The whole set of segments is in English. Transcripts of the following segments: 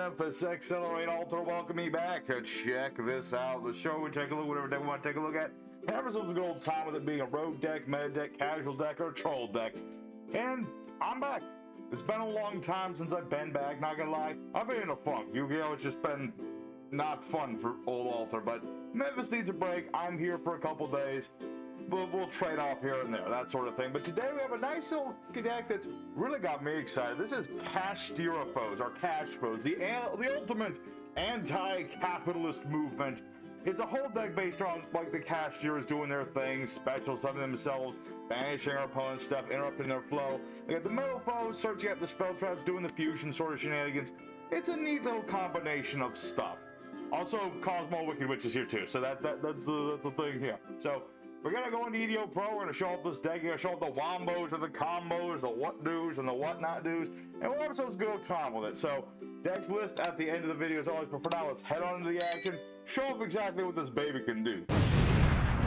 Memphis Accelerate Alter. Welcome me back to check this out. The show we take a look, whatever deck we want to take a look at. Have ourselves a good old time with it being a rogue deck, meta deck, casual deck, or troll deck. And I'm back. It's been a long time since I've been back, not gonna lie. I've been in a funk. Yu-Gi-Oh! It's just been not fun for old Alter, but Memphis needs a break. I'm here for a couple days. We'll trade off here and there, that sort of thing. But today we have a nice little deck that's really got me excited. This is Kashtira Power, or Kash-Foes, the ultimate anti-capitalist movement. It's a whole deck based on like the Kashtiras doing their thing, special summoning themselves, banishing our opponent's stuff, interrupting their flow. They got the Metalfoes searching out the spell traps, doing the fusion sort of shenanigans. It's a neat little combination of stuff. Also, Cosmo Wicked Witch is here too, so that's the thing here. So we're gonna go into EDO Pro. We're gonna show off this deck. We're gonna show off the wombos and the combos, the what do's and the what not do's, and we'll have ourselves a good old time with it. So deck list at the end of the video as always. But for now, let's head on into the action. Show off exactly what this baby can do.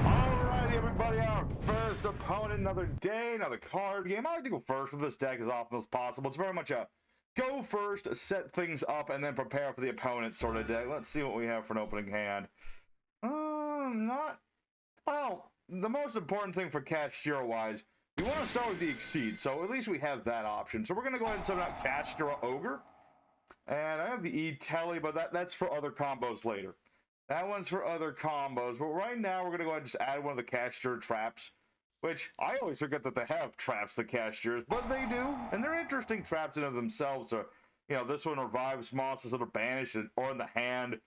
Alrighty, everybody, our first opponent. Another day, another card game. I like to go first with this deck as often as possible. It's very much a go first, set things up, and then prepare for the opponent sort of deck. Let's see what we have for an opening hand. Well, the most important thing for Kashtira wise, we want to start with the Exceed, so at least we have that option. So we're going to go ahead and summon out Kashtira Ogre. And I have the E-Telly, but that's for other combos later. That one's for other combos, but right now we're going to go ahead and just add one of the Kashtira traps, which I always forget that they have traps, the Kashtiras, but they do, and they're interesting traps in of themselves. So, you know, this one revives monsters that are banished or in the hand,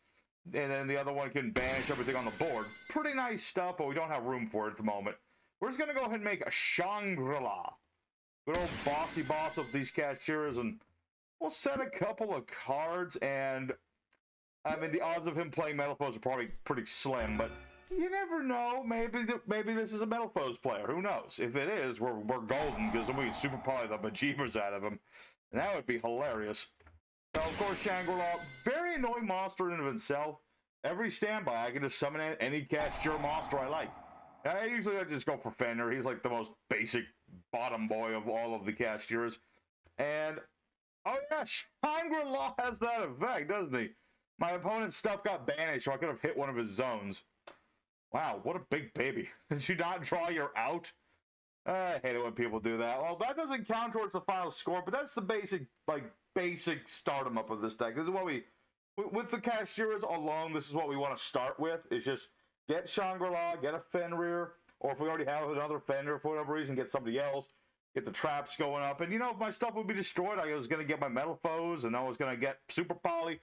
and then the other one can banish everything on the board. Pretty nice stuff, but we don't have room for it at the moment. We're just going to go ahead and make a Shangri-La. Good old bossy boss of these Kashtiras, and we'll set a couple of cards, and I mean, the odds of him playing Metalfoes are probably pretty slim, but you never know. Maybe this is a Metalfoes player. Who knows? If it is, we're golden, because then we can super probably the bejeebers out of him. And that would be hilarious. So, of course, Shangri-La, very annoying monster in and of itself. Every standby, I can just summon in any Kashtira monster I like. I usually just go for Fender. He's like the most basic bottom boy of all of the Kashtiras. And, oh yeah, Shangri-La has that effect, doesn't he? My opponent's stuff got banished, so I could have hit one of his zones. Wow, what a big baby. Did you not draw your out? I hate it when people do that. Well, that doesn't count towards the final score, but that's the basic stardom up of this deck. This is what with the Kashtiras alone, this is what we want to start with, is just get Shangri-La, get a Fenrir, or if we already have another Fenrir for whatever reason, get somebody else, get the traps going up, and you know, if my stuff would be destroyed, I was going to get my Metalfoes, and I was going to get Super Poly.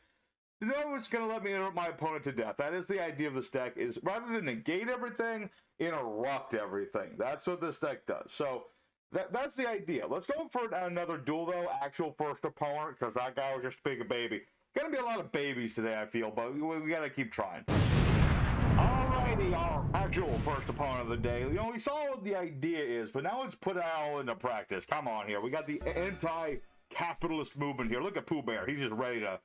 No, it's going to let me interrupt my opponent to death. That is the idea of this deck, is rather than negate everything, interrupt everything. That's what this deck does. So, that's the idea. Let's go for another duel, though. Actual first opponent, because that guy was just being a baby. Going to be a lot of babies today, I feel, but we got to keep trying. Alrighty, our actual first opponent of the day. You know, we saw what the idea is, but now let's put it all into practice. Come on here. We got the anti-capitalist movement here. Look at Pooh Bear. He's just ready to...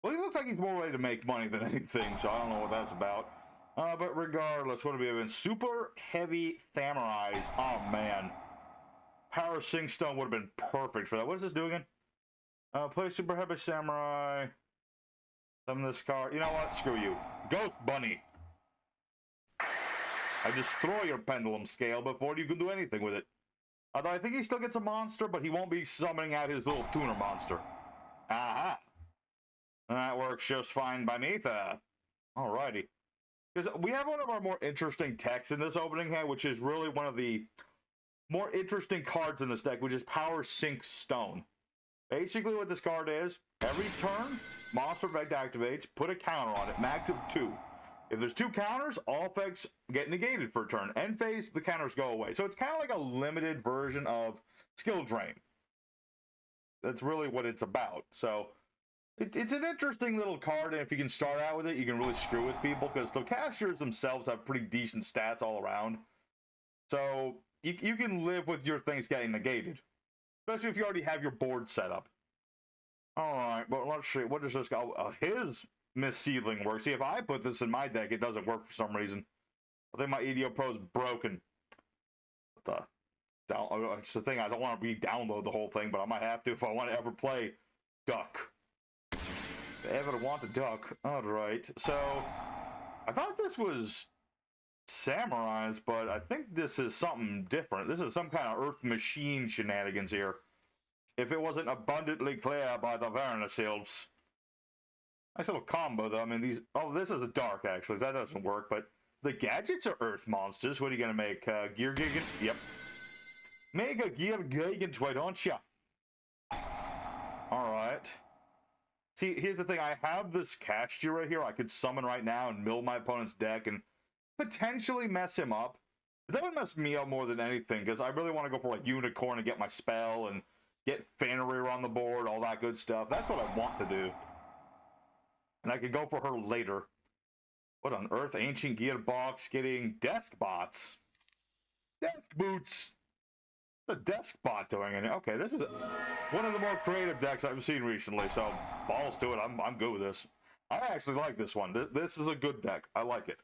Well, he looks like he's more ready to make money than anything, so I don't know what that's about. But regardless, what do we have in? SuperhHeavy Samurais. Oh, man. Power Sing Stone would have been perfect for that. What does this do again? Play SuperhHeavy Samurai. Summon this card. You know what? Screw you. Ghost Bunny. I destroy your pendulum scale before you can do anything with it. Although I think he still gets a monster, but he won't be summoning out his little tuner monster. Aha. That works just fine by me, alrighty. Because we have one of our more interesting techs in this opening hand, which is really one of the more interesting cards in this deck, which is Power Sink Stone. Basically what this card is, every turn, monster effect activates, put a counter on it, max of 2. If there's 2 counters, all effects get negated for a turn. End phase, the counters go away. So it's kind of like a limited version of Skill Drain. That's really what it's about. So it's an interesting little card, and if you can start out with it, you can really screw with people, because the Kashtiras themselves have pretty decent stats all around. So you can live with your things getting negated, especially if you already have your board set up. Alright, but let's see, what does this guy... his Miss Seedling works. See, if I put this in my deck, it doesn't work for some reason. I think my EDO Pro is broken. It's the thing, I don't want to re-download the whole thing, but I might have to if I want to ever play Duck. If I ever want a duck. Alright, so I thought this was samurais, but I think this is something different. This is some kind of earth machine shenanigans here. If it wasn't abundantly clear by the Versatility. Nice little combo, though. I mean, these... Oh, this is a dark, actually. That doesn't work, but the gadgets are earth monsters. What are you going to make? Gear Gigant? Yep. Mega Gear Gigant, why don't ya? Alright. See, here's the thing. I have this Kashtira right here I could summon right now and mill my opponent's deck and potentially mess him up. That would mess me up more than anything, because I really want to go for, like, Unicorn and get my spell and get Fenrir on the board, all that good stuff. That's what I want to do. And I could go for her later. What on earth? Ancient Gearbox getting desk bots. Desk boots. The desk bot doing it. Okay, this is one of the more creative decks I've seen recently, so balls to it. I'm good with this. I actually like this one. This is a good deck. I like it.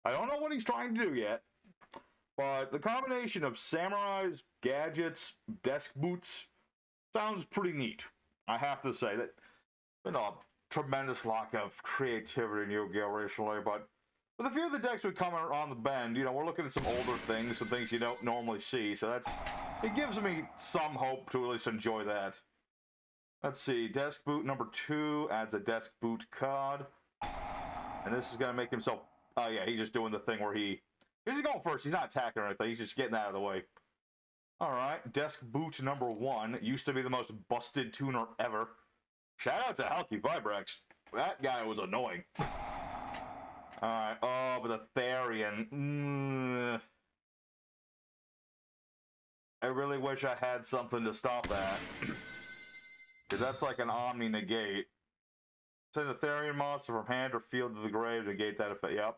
I don't know what he's trying to do yet, but the combination of samurais, gadgets, desk boots sounds pretty neat. I have to say that, you know, tremendous lack of creativity in Yu-Gi-Oh! Recently, but with a few of the decks we come on the bend, you know, we're looking at some older things, some things you don't normally see, so it gives me some hope to at least enjoy that. Let's see, desk boot number 2 adds a desk boot card, and this is going to make himself, oh yeah, he's just doing the thing where he's going first, he's not attacking or anything, he's just getting out of the way. Alright, desk boot number 1, used to be the most busted tuner ever. Shout out to Healthy Vibrex. That guy was annoying. Alright, oh, but the Therian. I really wish I had something to stop that. Because that's like an Omni negate. Send a Therian monster from hand or field to the grave to negate that effect. Yep.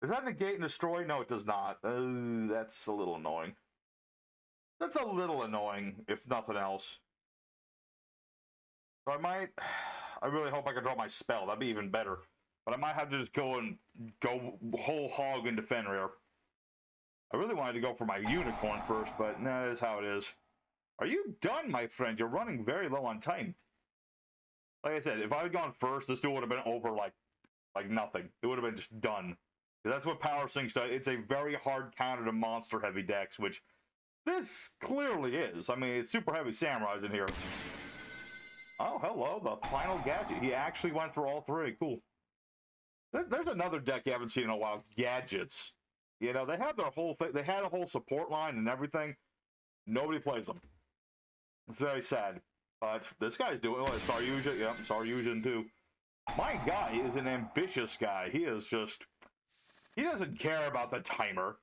Does that negate and destroy? No, it does not. That's a little annoying. That's a little annoying, if nothing else. So I really hope I can draw my spell. That'd be even better. But I might have to just go whole hog into Fenrir. I really wanted to go for my Unicorn first, but nah, that is how it is. Are you done, my friend? You're running very low on time. Like I said, if I had gone first, this duel would have been over like nothing. It would have been just done. That's what Power Sync does. It's a very hard counter to monster-heavy decks, which this clearly is. I mean, it's super heavy samurais in here. Oh, hello, the final gadget. He actually went for all 3. Cool. There's another deck you haven't seen in a while. Gadgets. You know, they have their whole thing. They had a whole support line and everything. Nobody plays them. It's very sad. But this guy's doing it. Saryuja. Yeah, Saryuja too. My guy is an ambitious guy. He is just... He doesn't care about the timer.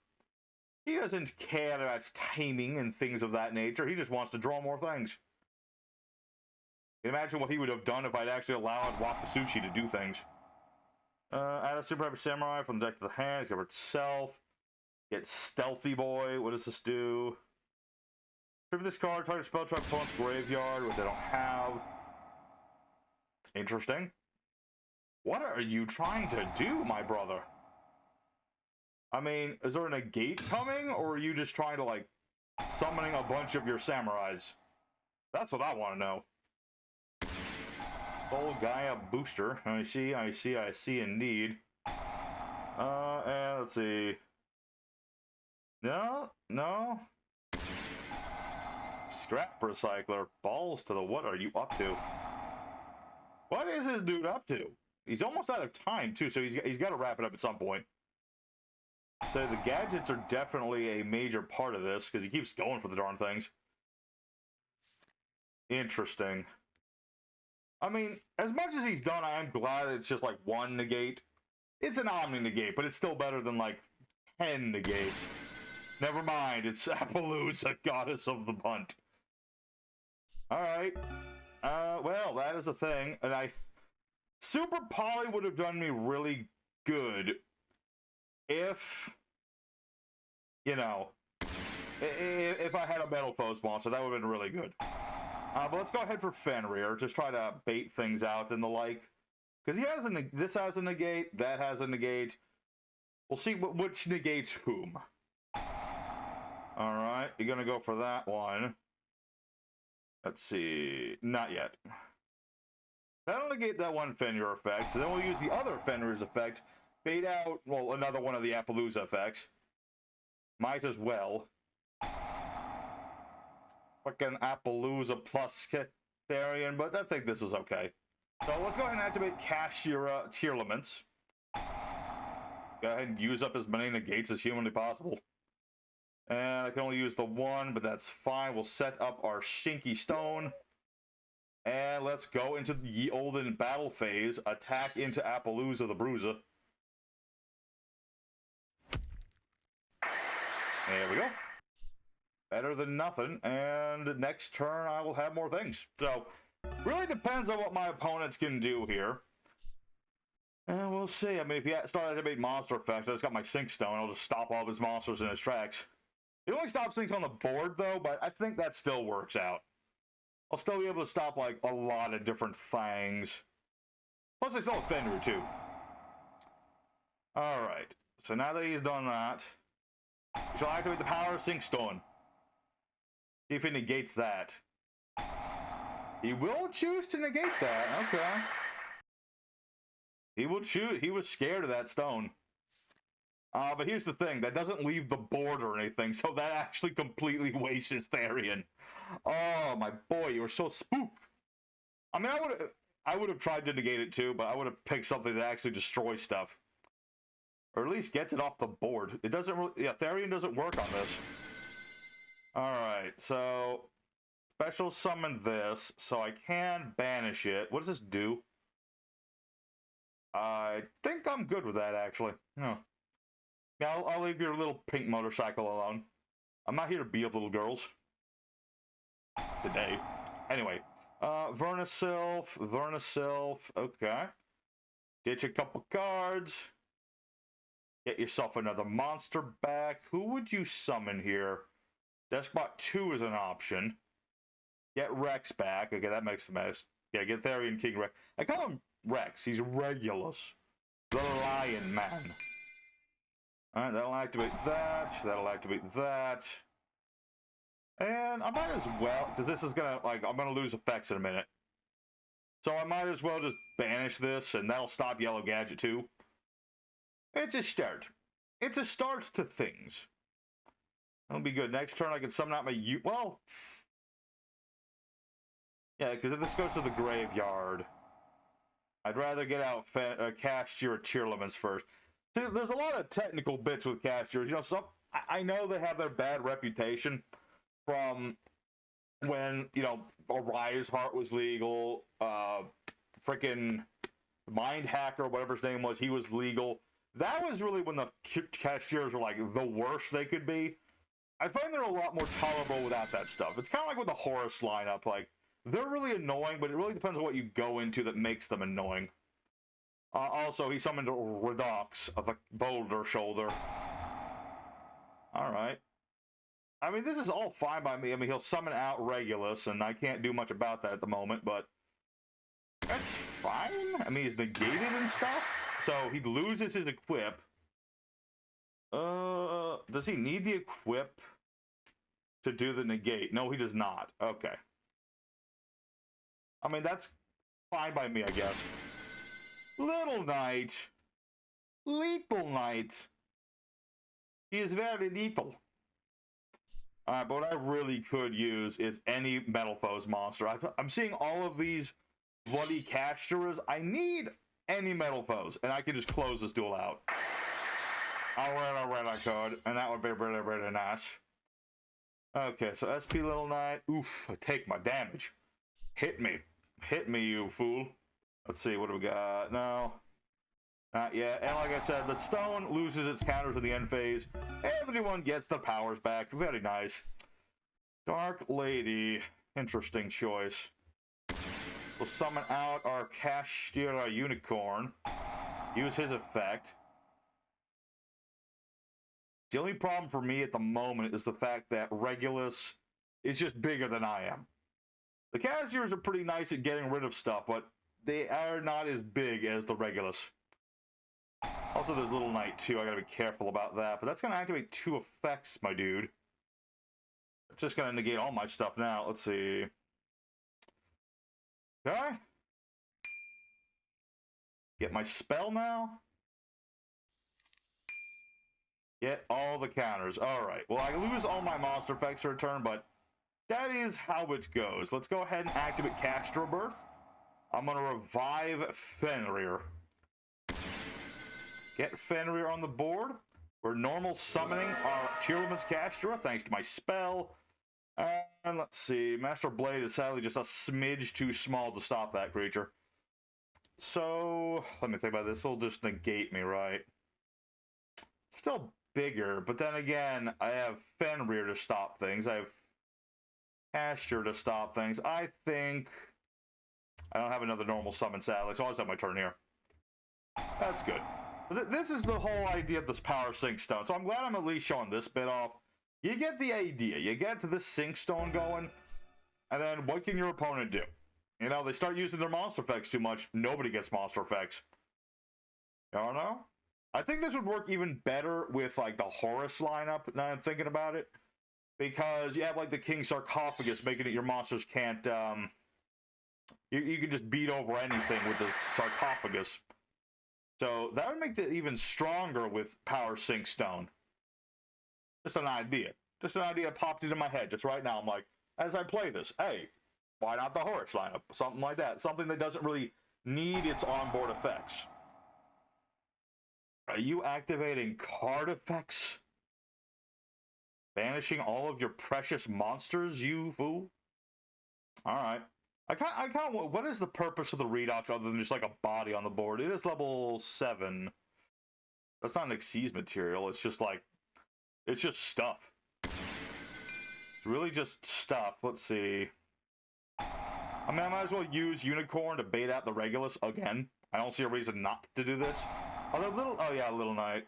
He doesn't care about timing and things of that nature. He just wants to draw more things. Imagine what he would have done if I'd actually allowed Wakasushi to do things. Add a SuperhHeavy Samurai from the deck to the hand, except for itself. Get Stealthy Boy. What does this do? Trip this card, target spell trap opponent's graveyard, which I don't have. Interesting. What are you trying to do, my brother? I mean, is there a negate coming, or are you just trying to, like, summoning a bunch of your samurais? That's what I want to know. Soul Gaia booster. I see indeed. And let's see. No. Scrap Recycler. Balls to the what are you up to? What is this dude up to? He's almost out of time, too, so he's got to wrap it up at some point. So the gadgets are definitely a major part of this, because he keeps going for the darn things. Interesting. I mean, as much as he's done, I am glad it's just like 1 negate. It's an Omni negate, but it's still better than like 10 negates. Never mind, it's Appaloosa, goddess of the bunt. Alright. Well, that is a thing. And Super Poly would have done me really good if, you know, if I had a Metalfoe monster, that would have been really good. But let's go ahead for Fenrir. Just try to bait things out and the like. Because this has a negate, that has a negate. We'll see which negates whom. Alright, you're going to go for that one. Let's see. Not yet. That'll negate that one Fenrir effect, so then we'll use the other Fenrir's effect, bait out, well, another one of the Appaloosa effects. Might as well. Fucking Appaloosa plus Therian, but I think this is okay. So let's go ahead and activate Kashtira Tearlaments. Go ahead and use up as many negates as humanly possible. And I can only use the one, but that's fine. We'll set up our Shinky Stone. And let's go into the Ye Olden battle phase. Attack into Appaloosa the Bruiser. There we go. Better than nothing. And next turn, I will have more things. So, really depends on what my opponents can do here. And we'll see. I mean, if he started to activate monster effects, I just got my Sink Stone. I'll just stop all of his monsters in his tracks. It only stops things on the board, though, but I think that still works out. I'll still be able to stop, like, a lot of different things. Plus, I still have Fenrir, too. Alright. So now that he's done that, we shall activate the power of Sink Stone. See if he negates that. He will choose to negate that. Okay. He will choose. He was scared of that stone. But here's the thing. That doesn't leave the board or anything, so that actually completely wastes his Therian. Oh, my boy, you were so spooked. I mean, I would have tried to negate it too, but I would have picked something that actually destroys stuff. Or at least gets it off the board. It doesn't really... Yeah, Therian doesn't work on this. Alright, so... Special summon this, so I can banish it. What does this do? I think I'm good with that, actually. No. Yeah, I'll leave your little pink motorcycle alone. I'm not here to beat up little girls. Today. Anyway. Versatility, okay. Ditch a couple cards. Get yourself another monster back. Who would you summon here? Despot 2 is an option. Get Rex back. Okay, that makes the mess. Yeah, get Therian King Rex. I call him Rex. He's Regulus. The Lion Man. Alright, that'll activate that. That'll activate that. And I might as well, because this is gonna, like, I'm gonna lose effects in a minute. So I might as well just banish this, and that'll stop Yellow Gadget too. It's a start. It's a start to things. That'll be good. Next turn I can summon out my well... Yeah, because if this goes to the graveyard, I'd rather get out Kashtira Tearlaments first. See, there's a lot of technical bits with Kashtira. You know, I know they have their bad reputation from when, you know, Arias Heart was legal, freaking Mind Hacker, whatever his name was, he was legal. That was really when the Kashtiras were, like, the worst they could be. I find they're a lot more tolerable without that stuff. It's kind of like with the Horus lineup, like, they're really annoying, but it really depends on what you go into that makes them annoying. Also, he summoned Redox of the Boulder Shoulder. Alright. I mean, this is all fine by me. I mean, he'll summon out Regulus, and I can't do much about that at the moment, but... That's fine. I mean, he's negated and stuff. So, he loses his equip. Does he need the equip to do the negate? No, he does not. Okay. I mean, that's fine by me, I guess. Little Knight. Lethal Knight. He is very lethal. Alright, but what I really could use is any Metalfoes monster. I'm seeing all of these bloody Kashtiras. I need any Metalfoes, and I can just close this duel out. Alright, I could, and that would be really, really nice. Okay, so SP Little Knight. Oof, I take my damage. Hit me. Hit me, you fool. Let's see, what do we got? No. Not yet. And like I said, the stone loses its counters in the end phase. Everyone gets the powers back. Very nice. Dark Lady. Interesting choice. We'll summon out our Kashtira Unicorn. Use his effect. The only problem for me at the moment is the fact that Regulus is just bigger than I am. The Kashtiras are pretty nice at getting rid of stuff, but they are not as big as the Regulus. Also, there's Little Knight, too. I gotta be careful about that. But that's gonna activate 2 effects, my dude. It's just gonna negate all my stuff now. Let's see. Okay. Get my spell now. Get all the counters. Alright. Well, I lose all my monster effects for a turn, but that is how it goes. Let's go ahead and activate Kashtira Birth. I'm going to revive Fenrir. Get Fenrir on the board. We're normal summoning our Tearwoman's Kashtira thanks to my spell. And let's see. Master Blade is sadly just a smidge too small to stop that creature. So, let me think about this. This will just negate me, right? Still bigger, but then again, I have Fenrir to stop things. I have Kashtira to stop things. I think I don't have another normal summon, sadly, so I'll just have my turn here. That's good. This is the whole idea of this power sync stone, so I'm glad I'm at least showing this bit off. You get the idea. You get to this sync stone going, and then what can your opponent do? You know, they start using their monster effects too much. Nobody gets monster effects. I don't know. I think this would work even better with, like, the Horus lineup, now I'm thinking about it. Because you have, like, the King Sarcophagus, making it your monsters can't, You can just beat over anything with the Sarcophagus. So, that would make it even stronger with Power Sync Stone. Just an idea. Just an idea popped into my head just right now. I'm like, as I play this, hey, why not the Horus lineup? Something like that. Something that doesn't really need its onboard effects. Are you activating card effects? Banishing all of your precious monsters, you fool? Alright. I can't. What is the purpose of the redox other than just like a body on the board? It is level 7. That's not an Xyz material. It's just like, it's just stuff. It's really just stuff. Let's see. I mean, I might as well use Unicorn to bait out the Regulus again. I don't see a reason not to do this. Oh yeah, Little Knight.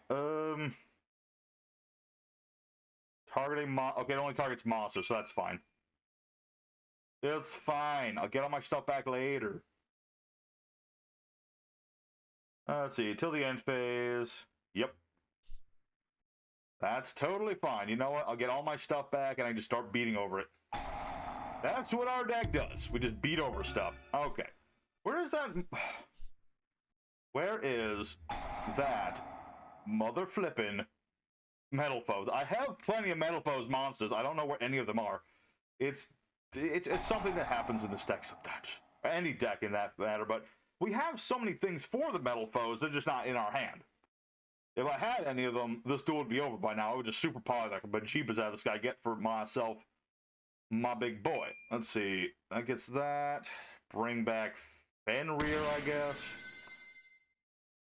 Targeting okay, it only targets monsters, so that's fine. It's fine. I'll get all my stuff back later. Let's see, till the end phase. Yep. That's totally fine. You know what? I'll get all my stuff back and I can just start beating over it. That's what our deck does. We just beat over stuff. Okay. Where is that? Where is that mother flippin' Metalfoes? I have plenty of Metalfoes monsters. I don't know where any of them are. It's something that happens in this deck sometimes. Any deck in that matter, but we have so many things for the Metalfoes, they're just not in our hand. If I had any of them, this duel would be over by now. I would just super power like a bejeebas out of this guy, get for myself my big boy. Let's see. That gets that. Bring back Fenrir, I guess.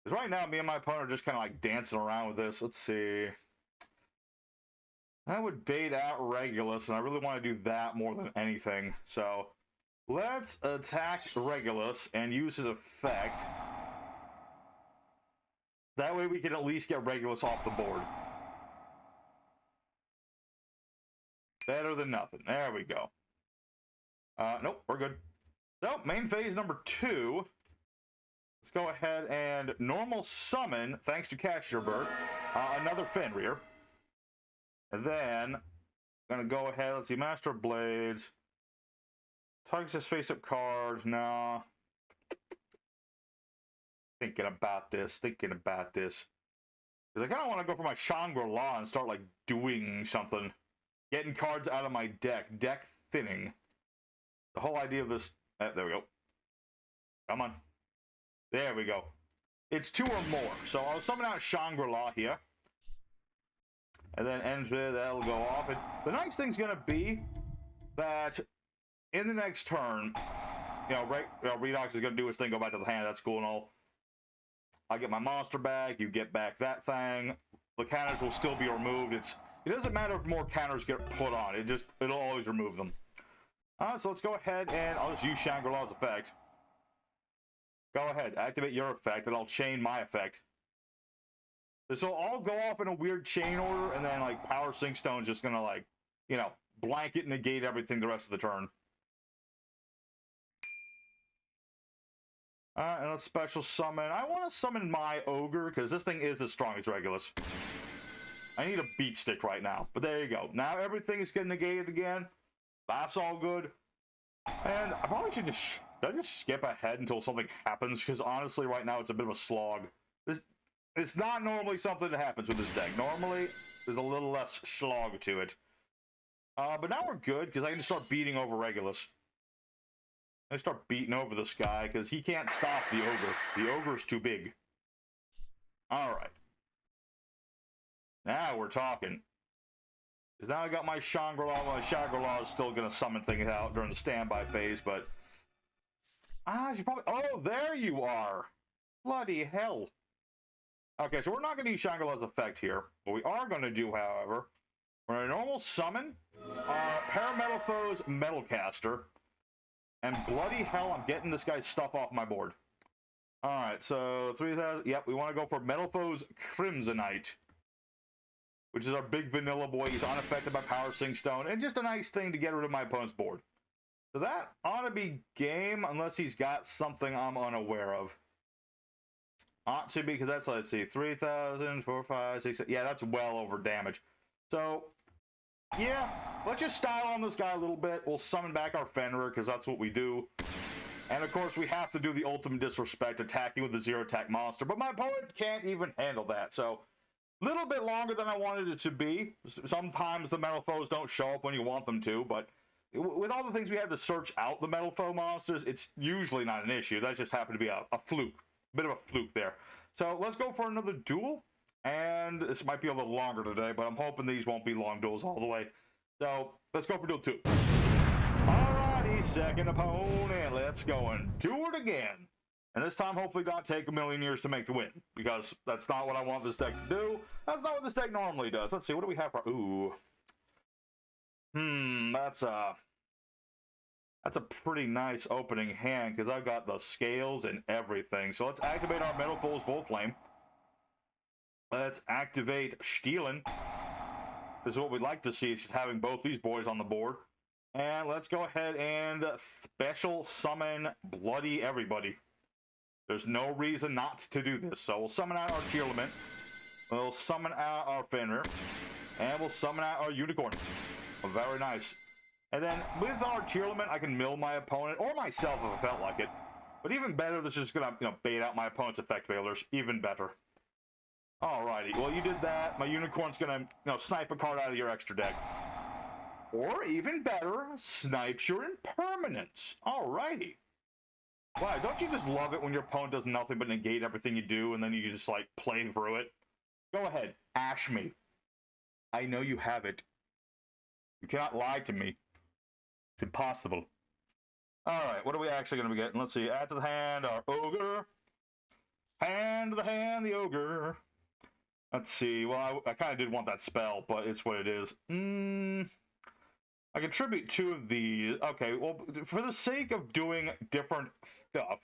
Because right now, me and my opponent are just kind of like dancing around with this. Let's see. That would bait out Regulus, and I really want to do that more than anything. So, let's attack Regulus and use his effect. That way we can at least get Regulus off the board. Better than nothing. There we go. Nope, we're good. So, main phase number 2. Let's go ahead and normal summon, thanks to Kashtira Birth, another Fenrir. And then, I'm going to go ahead, let's see, Master of Blades. Targets his face-up cards, no. Thinking about this. Because I kind of want to go for my Shangri-La and start, like, doing something. Getting cards out of my deck. Deck thinning. The whole idea of this... there we go. Come on. There we go. It's 2 or more. So I'll summon out Shangri-La here. And then Enter, that'll go off. And the nice thing's going to be that in the next turn, Redox is going to do his thing, go back to the hand. That's cool and all. I get my monster back. You get back that thing. The counters will still be removed. It doesn't matter if more counters get put on. It'll always remove them. So let's go ahead and I'll just use Shangri-La's effect. Go ahead, activate your effect, and I'll chain my effect. This will all go off in a weird chain order, and then, like, Power Sync Stone's just gonna, like, blanket negate everything the rest of the turn. And let's special summon. I want to summon my Ogre, because this thing is as strong as Regulus. I need a beat stick right now, but there you go. Now everything is getting negated again. That's all good. And I probably should just Did I just skip ahead until something happens? Because honestly, right now, it's a bit of a slog. It's not normally something that happens with this deck. Normally, there's a little less slog to it. But now we're good, because I can just start beating over Regulus. I start beating over this guy, because he can't stop the ogre. The ogre's too big. Alright. Now we're talking. Because now I got my Shangri-La. My Shangri-La is still going to summon things out during the standby phase, but... she probably... Oh, there you are! Bloody hell. Okay, so we're not going to use Shangri-La's effect here. What we are going to do, however, we're going to normal summon Metalfoes Metalcaster. And bloody hell, I'm getting this guy's stuff off my board. Alright, so 3,000... Yep, we want to go for Metalfoes Crimsonite. Which is our big vanilla boy. He's unaffected by Power Sing Stone. And just a nice thing to get rid of my opponent's board. So that ought to be game, unless he's got something I'm unaware of. Ought to be, because that's, let's see, 3,000, 4, 5, 6, 7. Yeah, that's well over damage. So, yeah, let's just style on this guy a little bit. We'll summon back our Fenrir, because that's what we do. And, of course, we have to do the ultimate disrespect, attacking with the zero-attack monster. But my opponent can't even handle that, so... Little bit longer than I wanted it to be. Sometimes the Metalfoes don't show up when you want them to, but with all the things we had to search out the Metalfoe monsters, it's usually not an issue. That just happened to be a fluke. A bit of a fluke there. So let's go for another duel. And this might be a little longer today, but I'm hoping these won't be long duels all the way. So let's go for duel 2. Alrighty, second opponent. Let's go and do it again. And this time, hopefully not take a million years to make the win. Because that's not what I want this deck to do. That's not what this deck normally does. Let's see, what do we have for... Ooh. That's a pretty nice opening hand, because I've got the scales and everything. So let's activate our Metalfoes Full Flame. Let's activate Stealing. This is what we'd like to see, is just having both these boys on the board. And let's go ahead and special summon Bloody Everybody. There's no reason not to do this. So we'll summon out our Tearlament. We'll summon out our Fenrir. And we'll summon out our Unicorn. Very nice. And then with our Tearlament, I can mill my opponent, or myself if I felt like it. But even better, this is just going to, bait out my opponent's effect failures. Even better. Alrighty. Well, you did that. My Unicorn's going to, snipe a card out of your extra deck. Or even better, snipes your impermanence. Alrighty. Wow, don't you just love it when your opponent does nothing but negate everything you do, and then you just, play through it? Go ahead, ash me. I know you have it. You cannot lie to me. It's impossible. Alright, what are we actually going to be getting? Let's see, add to the hand, our Ogre. Hand to the hand, the Ogre. Let's see, well, I kind of did want that spell, but it's what it is. I contribute 2 of these. Okay, well, for the sake of doing different stuff,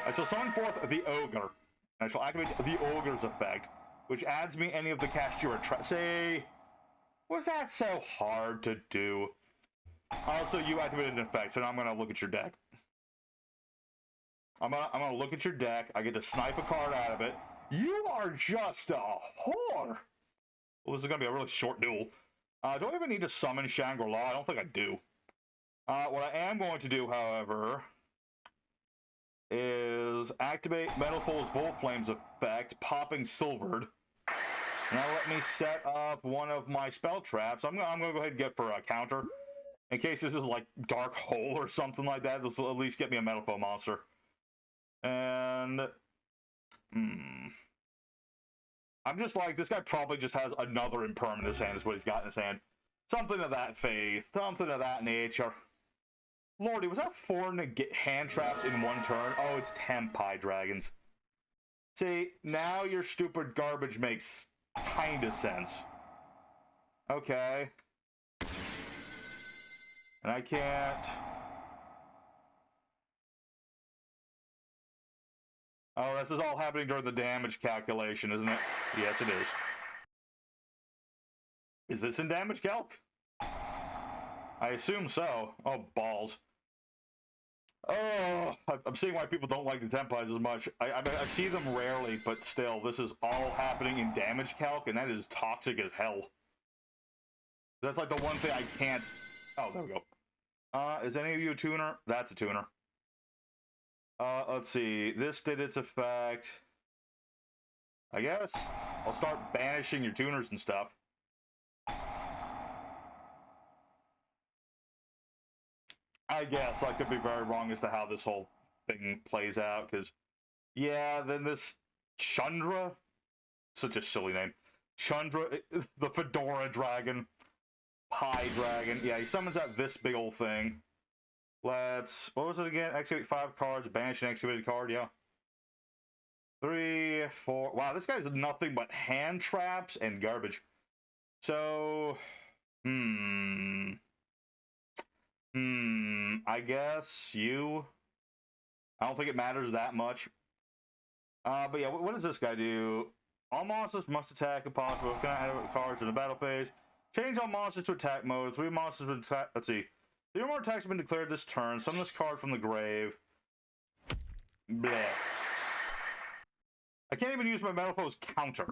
I shall summon forth the Ogre. And I shall activate the Ogre's effect, which adds me any of the Kashtira. See, was that so hard to do? Also, you activated an effect, so now I'm going to look at your deck. I'm gonna look at your deck. I get to snipe a card out of it. You are just a whore! Well, this is going to be a really short duel. Do I even need to summon Shangri-La? I don't think I do. What I am going to do, however, is activate Metalfoes Full Flames effect, popping Silvered. Now let me set up one of my spell traps. I'm going to go ahead and get for a counter. In case this is like Dark Hole or something like that, this will at least get me a Metalfoe monster. And... I'm just like, this guy probably just has another impermanence hand is what he's got in his hand. Something of that faith. Something of that nature. Lordy, was that 4 hand traps in one turn? Oh, it's Tenpai dragons. See, now your stupid garbage makes kinda sense. Okay. And I can't... Oh, this is all happening during the damage calculation, isn't it? Yes, it is. Is this in damage calc? I assume so. Oh, balls. Oh, I'm seeing why people don't like the Tenpais as much. I see them rarely, but still, this is all happening in damage calc, and that is toxic as hell. That's like the one thing I can't... Oh, there we go. Is any of you a tuner? That's a tuner. Let's see. This did its effect. I guess I'll start banishing your tuners and stuff. I guess I could be very wrong as to how this whole thing plays out, because, yeah, then this Chandra, such a silly name. Chandra, the Fedora Dragon, Pie Dragon. Yeah, he summons out this big old thing. Let's, what was it again? Activate 5 cards, banish an activated card, yeah. 3, 4, wow, this guy's nothing but hand traps and garbage. So, I guess you. I don't think it matters that much. But yeah, what does this guy do? All monsters must attack if possible. Can I add cards in the battle phase? Change all monsters to attack mode. 3 monsters have been attacked. Let's see. 3 more attacks have been declared this turn. Summon this card from the grave. Bleh. I can't even use my Metalfoe's counter.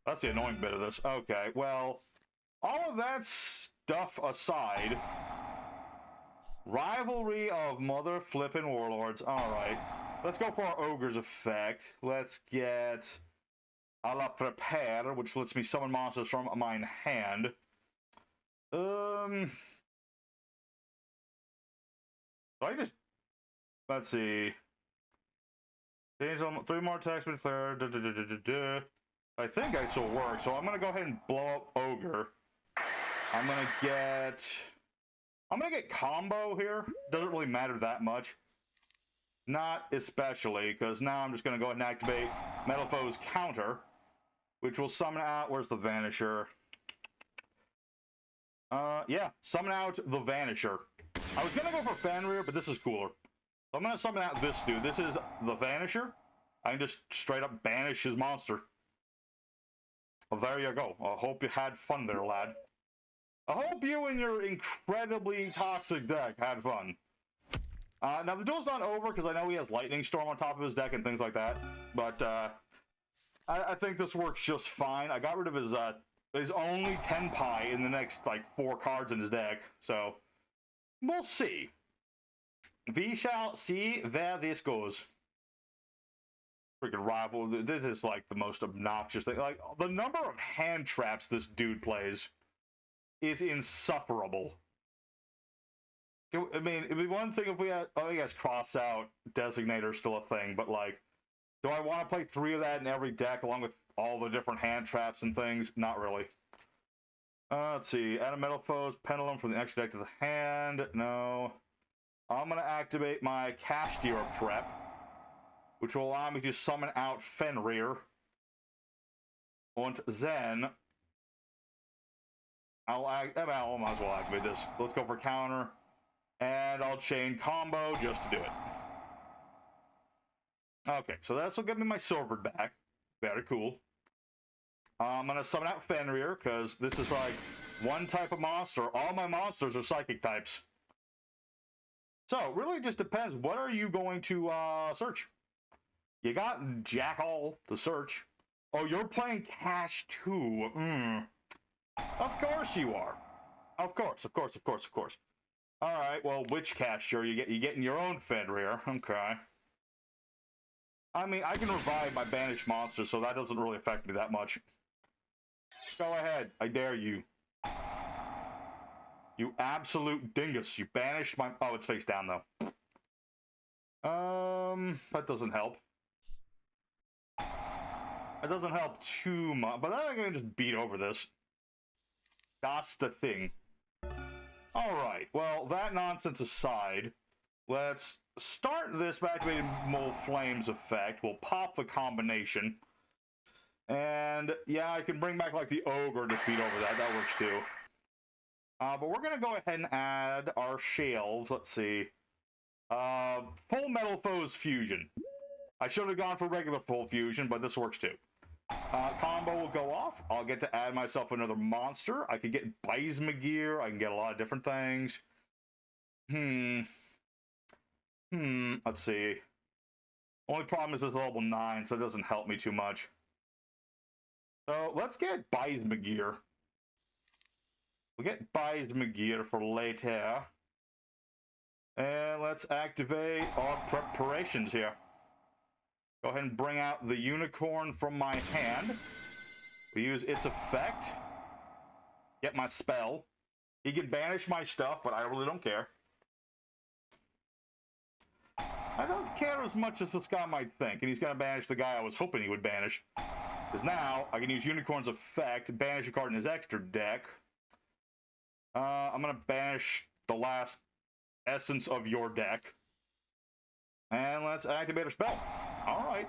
That's the annoying bit of this. Okay, well, all of that stuff aside, rivalry of mother flippin' warlords. Alright, let's go for our ogre's effect. Let's get a la prepare, which lets me summon monsters from my hand. I just, let's see. Change 3 more attacks been declared. I think I still work, so I'm gonna go ahead and blow up ogre. I'm gonna get combo here. Doesn't really matter that much. Not especially, because now I'm just gonna go ahead and activate Metalfoe's counter, which will summon out, where's the Vanisher? Yeah, summon out the Vanisher. I was gonna go for Fenrir, but this is cooler. So I'm gonna summon out this dude. This is the Vanisher. I can just straight up banish his monster. Well, there you go. I hope you had fun there, lad. I hope you and your incredibly toxic deck had fun. Now, the duel's not over, because I know he has Lightning Storm on top of his deck and things like that. But, I think this works just fine. I got rid of his only Tenpai in the next, like, 4 cards in his deck. So, we'll see. We shall see where this goes. Freaking rival. This is, like, the most obnoxious thing. Like, the number of hand traps this dude plays is insufferable. I mean, it'd be one thing if we had, oh, I guess cross-out designator still a thing, but, like, do I want to play 3 of that in every deck along with all the different hand traps and things? Not really. Let's see. Add a Metalfoes pendulum from the extra deck to the hand. No. I'm going to activate my Kashtira prep, which will allow me to summon out Fenrir. And then I might as well activate this. Let's go for counter. And I'll chain combo just to do it. Okay, so this will give me my silver back. Very cool. I'm going to summon out Fenrir, because this is like one type of monster. All my monsters are psychic types. So, it really just depends. What are you going to search? You got Jackal to search. Oh, you're playing Cash too. Of course you are. Of course. All right, well, which Kashtira? You getting your own Fenrir. Okay. I mean, I can revive my banished monster, so that doesn't really affect me that much. Go ahead. I dare you. You absolute dingus. You banished my... Oh, it's face down, though. That doesn't help. It doesn't help too much, but I'm gonna just beat over this. That's the thing. Alright, well, that nonsense aside, let's start this by activating Mole Flames effect. We'll pop the combination. And, yeah, I can bring back, like, the Ogre to beat over that. That works, too. But we're gonna go ahead and add our shells. Let's see. Full Metalfoes Fusion. I should have gone for regular full fusion, but this works, too. Combo will go off. I'll get to add myself another monster. I can get Gear. I can get a lot of different things. Let's see. Only problem is it's level 9, so it doesn't help me too much. So let's get Gear. We'll get Gear for later. And let's activate our preparations here. Go ahead and bring out the unicorn from my hand. We use its effect. Get my spell. He can banish my stuff, but I really don't care. I don't care as much as this guy might think, and he's going to banish the guy I was hoping he would banish. Because now, I can use Unicorn's effect, banish a card in his extra deck. I'm going to banish the last essence of your deck. And let's activate our spell. Alright.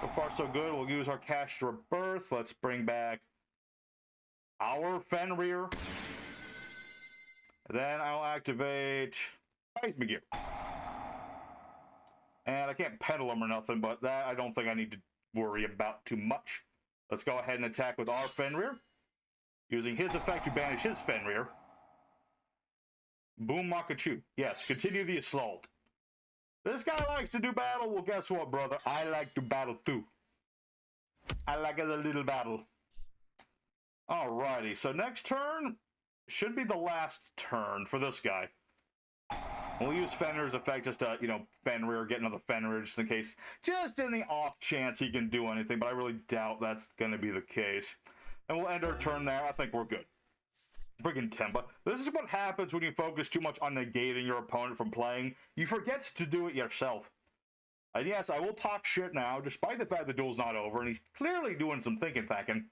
So far, so good. We'll use our Kashtira Birth. Let's bring back our Fenrir. Then I'll activate Gear. And I can't pedal him or nothing, but that I don't think I need to worry about too much. Let's go ahead and attack with our Fenrir. Using his effect to banish his Fenrir. Boom Makachu. Yes, continue the assault. This guy likes to do battle. Well, guess what, brother? I like to battle too. I like a little battle. Alrighty, so next turn should be the last turn for this guy. We'll use Fenrir's effect just to, Fenrir, get another Fenrir just in case. Just in the off chance he can do anything, but I really doubt that's going to be the case. And we'll end our turn there. I think we're good. Friggin' Tenpai. This is what happens when you focus too much on negating your opponent from playing. You forget to do it yourself. And yes, I will talk shit now, despite the fact the duel's not over, and he's clearly doing some thinking-facking.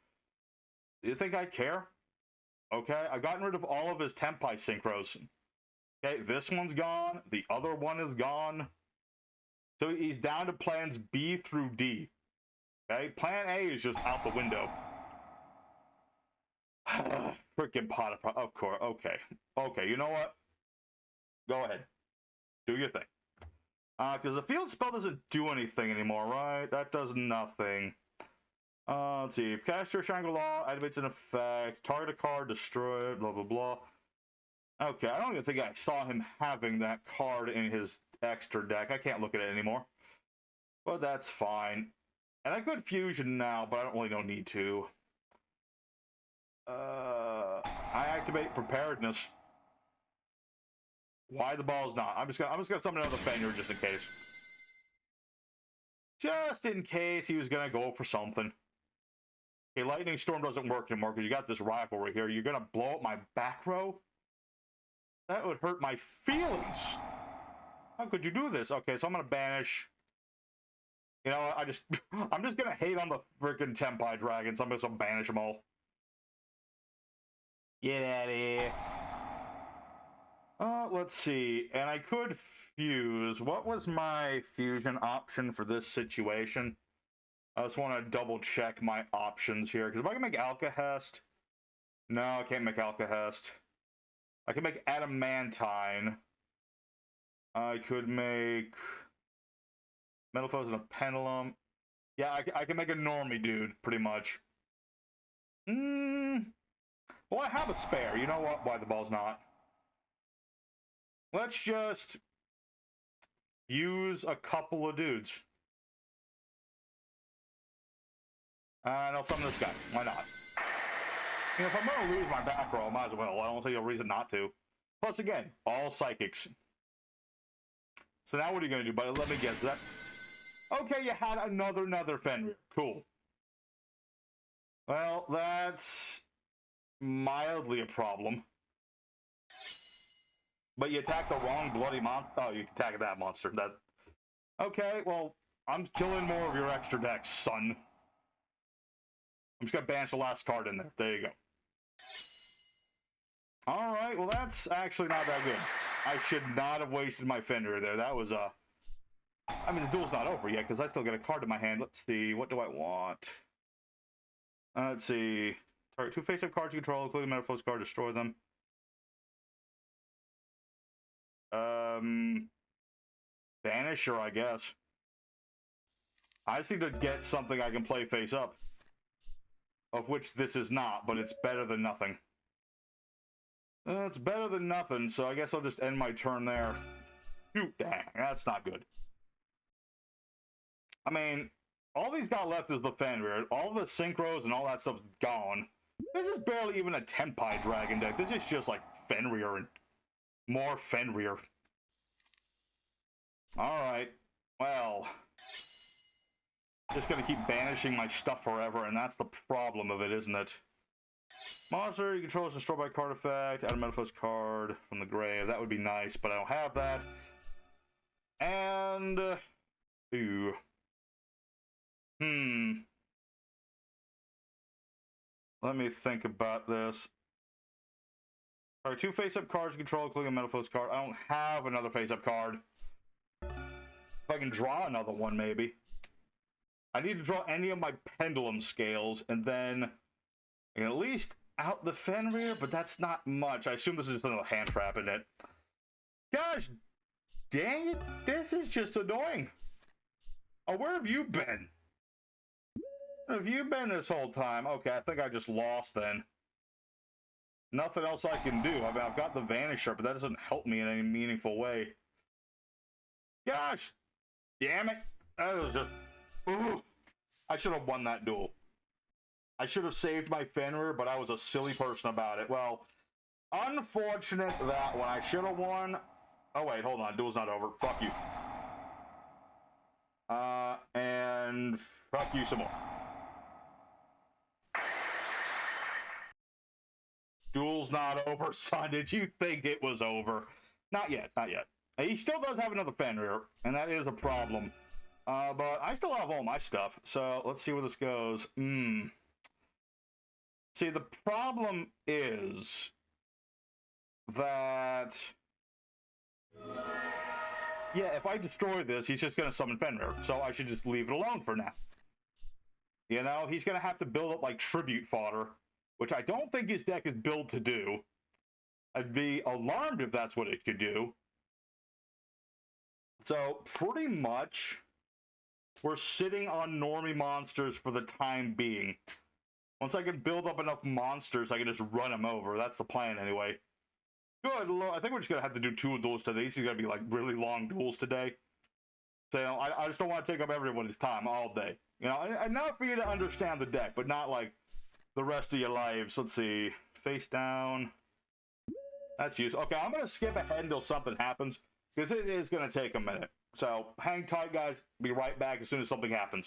Do you think I care? Okay, I've gotten rid of all of his Tenpai synchros. Okay, this one's gone. The other one is gone. So he's down to plans B through D. Okay, plan A is just out the window. Freaking Potter, of course. Okay. Okay, you know what? Go ahead. Do your thing. Because the field spell doesn't do anything anymore, right? That does nothing. Let's see. If Kashtira Shangri-La activates an effect, target a card, destroy it, blah, blah, blah. Okay, I don't even think I saw him having that card in his extra deck. I can't look at it anymore. But that's fine. And I could fusion now, but I don't really need to. I activate preparedness. Why the ball's not? I'm just gonna summon another Fenrir just in case. Just in case he was gonna go for something. Okay, Lightning Storm doesn't work anymore because you got this rivalry here. You're gonna blow up my back row? That would hurt my feelings. How could you do this? Okay, so I'm gonna banish. You know, I'm just gonna hate on the freaking Tenpai dragons. I'm gonna banish them all. Get out of here. Let's see. And I could fuse. What was my fusion option for this situation? I just want to double check my options here. Because if I can make Alkahest... No, I can't make Alkahest. I can make Adamantine. I could make... Metalfoes and a Pendulum. Yeah, I can make a normie dude, pretty much. Well, I have a spare. You know what? Why the ball's not? Let's just use a couple of dudes. And I'll summon this guy. Why not? You know, if I'm going to lose my back row, I might as well. I don't see a reason not to. Plus, again, all psychics. So now what are you going to do, buddy? Let me guess. That... Okay, you had another Fenrir. Cool. Well, that's mildly a problem. But you attack the wrong bloody monster. Oh, you attack that monster. That. Okay, well, I'm killing more of your extra decks, son. I'm just gonna banish the last card in there. There you go. Alright, well, that's actually not that good. I should not have wasted my Fenrir there. That was, I mean, the duel's not over yet, because I still got a card in my hand. Let's see, what do I want? Let's see. Target 2 face-up cards you control, including Metalfoes card, destroy them. Banisher, I guess. I just need to get something I can play face-up. Of which this is not, but it's better than nothing. It's better than nothing, so I guess I'll just end my turn there. Shoot, dang, that's not good. I mean, all he's got left is the Fenrir. All the synchros and all that stuff's gone. This is barely even a Tenpai dragon deck. This is just like Fenrir and More Fenrir. Alright. Well. Just gonna keep banishing my stuff forever, and that's the problem of it, isn't it? Monster you control is destroyed by a card effect. Add a Metalfoes card from the grave. That would be nice, but I don't have that. And... ooh. Let me think about this. Alright, 2 face-up cards you control, including a Metalfoes card. I don't have another face-up card. If I can draw another one, maybe. I need to draw any of my pendulum scales, and then I can at least out the Fenrir, but that's not much. I assume this is just another hand trap in it. Gosh dang it, this is just annoying. Oh, where have you been? Where have you been this whole time? Okay, I think I just lost then. Nothing else I can do. I mean, I've got the Vanisher, but that doesn't help me in any meaningful way. Gosh damn it. That was just... ooh. I should have won that duel. I should have saved my Fenrir, but I was a silly person about it. Well, unfortunate that one. I should have won. Oh, wait, hold on. Duel's not over. Fuck you. And fuck you some more. Duel's not over, son. Did you think it was over? Not yet, not yet. He still does have another Fenrir, and that is a problem. But I still have all my stuff, so let's see where this goes. See, the problem is that... yeah, if I destroy this, he's just going to summon Fenrir, so I should just leave it alone for now. You know, he's going to have to build up, like, tribute fodder, which I don't think his deck is built to do. I'd be alarmed if that's what it could do. So, pretty much, we're sitting on normie monsters for the time being. Once I can build up enough monsters, I can just run them over. That's the plan, anyway. Good Lord, I think we're just going to have to do 2 duels today. These are going to be, like, really long duels today. So, you know, I just don't want to take up everyone's time all day. You know, enough for you to understand the deck, but not, like, the rest of your lives. Let's see. Face down. That's useful. Okay, I'm going to skip ahead until something happens, because it is going to take a minute. So, hang tight, guys. Be right back as soon as something happens.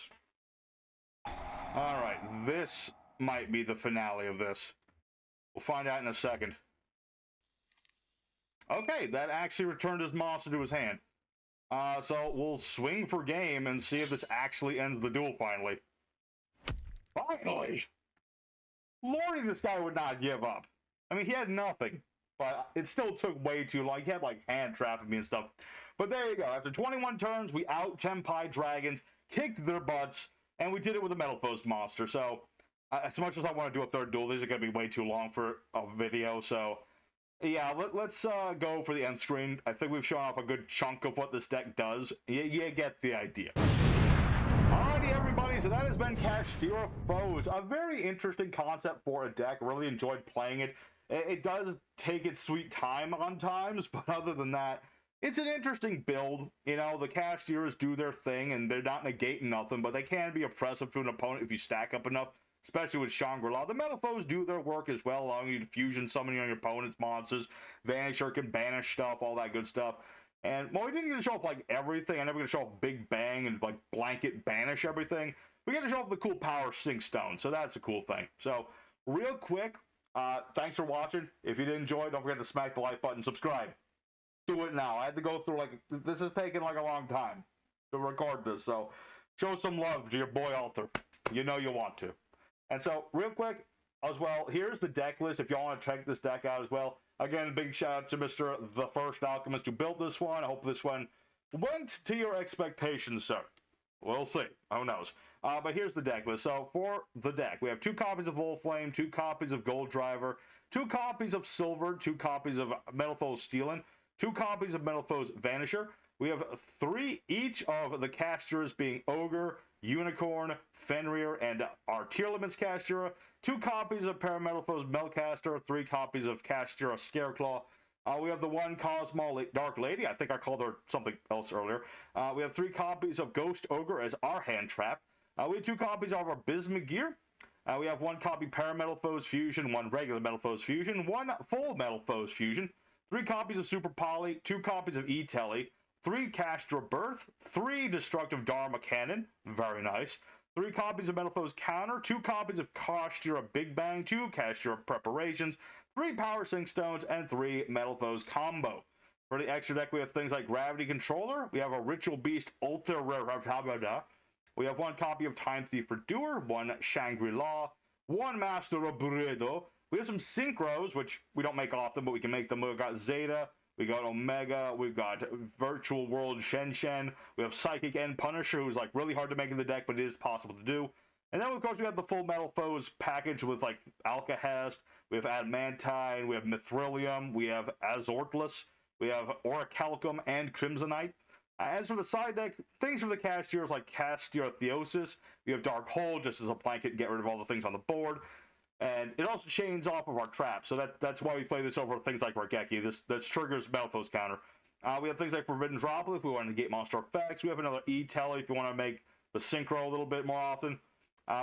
Alright, this might be the finale of this. We'll find out in a second. Okay, that actually returned his monster to his hand. So we'll swing for game and see if this actually ends the duel finally. Finally! Lordy, this guy would not give up. I mean, he had nothing, but it still took way too long. He had, like, hand trapping me and stuff. But there you go. After 21 turns, we out Tenpai dragons, kicked their butts, and we did it with a Metalfoes monster. So, as much as I want to do a third duel, these are going to be way too long for a video, so... yeah, let's go for the end screen. I think we've shown off a good chunk of what this deck does. You get the idea. Alrighty, everybody, so that has been Kashtira Power. A very interesting concept for a deck. Really enjoyed playing it. It does take its sweet time on times, but other than that, it's an interesting build. You know, the Kashtiras do their thing, and they're not negating nothing, but they can be oppressive to an opponent if you stack up enough. Especially with Shangri-La. The Metalfoes do their work as well, allowing you to fusion summoning on your opponent's monsters. Vanisher can banish stuff, all that good stuff. And, well, we didn't get to show off, like, everything. I never get to show off Big Bang and, like, blanket banish everything. We get to show off the cool power Sync Stone, so that's a cool thing. So, real quick, thanks for watching. If you did enjoy, don't forget to smack the like button, subscribe. Do it now. I had to go through, like, this has taken, like, a long time to record this, so show some love to your boy Arthur. You know you want to. And so, real quick, as well, here's the deck list if y'all want to check this deck out as well. Again, a big shout out to Mr. The First Alchemist who built this one. I hope this one went to your expectations, sir. We'll see. Who knows? But here's the deck list. So, for the deck, we have 2 copies of Wolflame, 2 copies of Gold Driver, 2 copies of Silver, 2 copies of Metalfoes Stealing, 2 copies of Metalfoes Vanisher. We have 3 each of the Kashtiras being Ogre, Unicorn, Fenrir, and our tier limits Kashtira, 2 copies of Parametalfoes Melcaster, 3 copies of Kashtira Scareclaw. We have the 1 Cosmo Dark Lady. I think I called her something else earlier. We have 3 copies of Ghost Ogre as our hand trap. We have 2 copies of our Bismugear. We have 1 copy Parametalfoes Fusion, 1 regular Metalfoes Fusion, 1 full Metalfoes Fusion, 3 copies of Super Poly, 2 copies of E-Telly, 3 Kashtira Birth, 3 Destructive Dharma Cannon, very nice, 3 copies of Metalfoes Counter, 2 copies of Kashtira Big Bang, 2 Kashtira Preparations, 3 Power Sync Stones, and 3 Metalfoes Combo. For the extra deck, we have things like Gravity Controller, we have a Ritual Beast Ultra Rare, we have 1 copy of Time Thief for Doer, 1 Shangri-La, 1 Master of Buredo. We have some Synchros, which we don't make often, but we can make them. We've got Zeta, we got Omega, we've got Virtual World Shen, we have Psychic and Punisher, who's like really hard to make in the deck, but it is possible to do. And then, of course, we have the full Metalfoes package with like Alcahest, we have Adamantine, we have Mithrilium, we have Azortless, we have Orichalcum and Crimsonite. As for the side deck, things for the Kashtiras like Kashtira Theosis, we have Dark Hole just as a blanket, get rid of all the things on the board. And it also chains off of our traps, so that's why we play this over things like Raigeki. This triggers Metalfoes Counter. We have things like Forbidden Droplet if we want to negate monster effects. We have another E-Telly if you want to make the Synchro a little bit more often.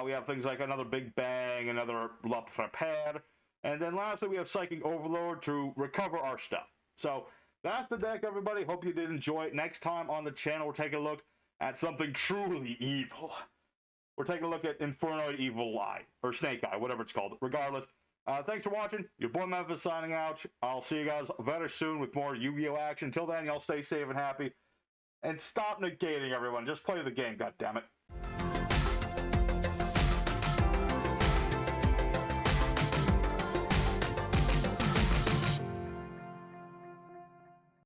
We have things like another Big Bang, another La Prepare. And then lastly, we have Psychic Overload to recover our stuff. So that's the deck, everybody. Hope you did enjoy it. Next time on the channel, we're taking a look at something truly evil. We're taking a look at Infernoid Evil Eye, or Snake Eye, whatever it's called. Regardless, thanks for watching. Your boy Memphis signing out. I'll see you guys very soon with more Yu-Gi-Oh! Action. Until then, y'all stay safe and happy. And stop negating, everyone. Just play the game, goddammit.